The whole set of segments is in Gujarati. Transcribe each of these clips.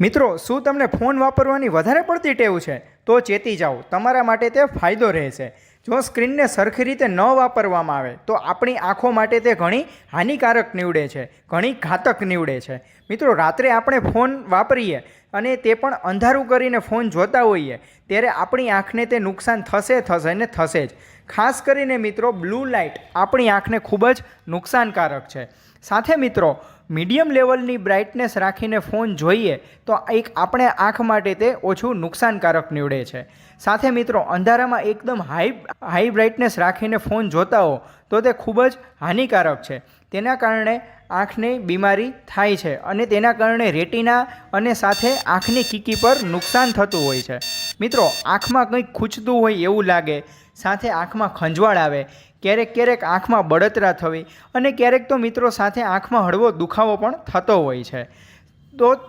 મિત્રો, શું તમને ફોન વાપરવાની વધારે પડતી ટેવ છે? તો ચેતી જાઓ, તમારા માટે તે ફાયદો રહેશે. જો સ્ક્રીનને સરખી રીતે ન વાપરવામાં આવે તો આપણી આંખો માટે તે ઘણી હાનિકારક નીવડે છે, ઘણી ઘાતક નીવડે છે. મિત્રો, રાત્રે આપણે ફોન વાપરીએ અને તે પણ અંધારું કરીને ફોન જોતા હોઈએ ત્યારે આપણી આંખને તે નુકસાન થશે ને થશે જ. ખાસ કરીને મિત્રો, બ્લુ લાઇટ આપણી આંખને ખૂબ જ નુકસાનકારક છે. સાથે મિત્રો, મીડિયમ લેવલની બ્રાઇટનેસ રાખીને ફોન જોઈએ તો એક આપણે આંખ માટે તે ઓછું નુકસાનકારક નીવડે છે. સાથે મિત્રો, અંધારામાં એકદમ હાઈ બ્રાઇટનેસ રાખીને ફોન જોતા હો તો તે ખૂબ જ હાનિકારક છે. તેના કારણે આંખની બીમારી થાય છે અને તેના કારણે રેટિના અને સાથે આંખની કીકી પર નુકસાન થતું હોય છે. મિત્રો, આંખમાં કંઈક ખૂંચતું હોય એવું લાગે, સાથે આંખમાં ખંજવાળ આવે, ક્યારેક આંખમાં બળતરા થવી અને ક્યારેક તો મિત્રો સાથે આંખમાં હળવો દુખાવો પણ થતો હોય છે.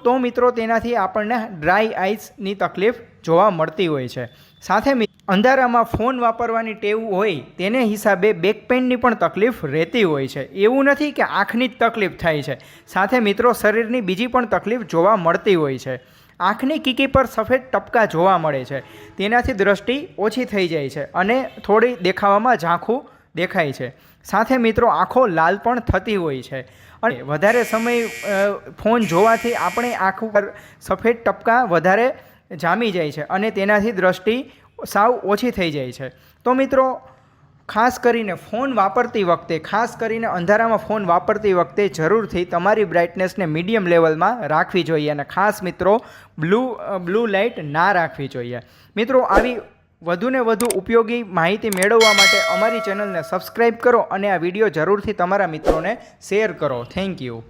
તો મિત્રો, તેનાથી આપણને ડ્રાય આઈસની તકલીફ જોવા મળતી હોય છે. સાથે અંધારામાં ફોન વાપરવાની ટેવ હોય તેને હિસાબે બેક પેઇનની પણ તકલીફ રહેતી હોય છે. એવું નથી કે આંખની જ તકલીફ થાય છે, સાથે મિત્રો શરીરની બીજી પણ તકલીફ જોવા મળતી હોય છે. આંખની કીકી પર સફેદ ટપકા જોવા મળે છે, તેનાથી દ્રષ્ટિ ઓછી થઈ જાય છે અને થોડી દેખાવામાં ઝાંખું દેખાય છે. સાથે મિત્રો, આંખો લાલ પણ થતી હોય છે અને વધારે સમય ફોન જોવાથી આપણે આંખ ઉપર સફેદ ટપકા વધારે જામી જાય છે અને તેનાથી દ્રષ્ટિ સાવ ઓછી થઈ જાય છે. તો મિત્રો, ખાસ કરીને ફોન વાપરતી વખતે, ખાસ કરીને અંધારામાં ફોન વાપરતી વખતે જરૂરથી તમારી બ્રાઇટનેસને મીડિયમ લેવલમાં રાખવી જોઈએ અને ખાસ મિત્રો બ્લુ લાઇટ ના રાખવી જોઈએ. મિત્રો, આવી વધુને વધુ ઉપયોગી માહિતી મેળવવા માટે અમારી ચેનલને સબસ્ક્રાઈબ કરો અને આ વિડીયો જરૂરથી તમારા મિત્રોને શેર કરો. Thank you.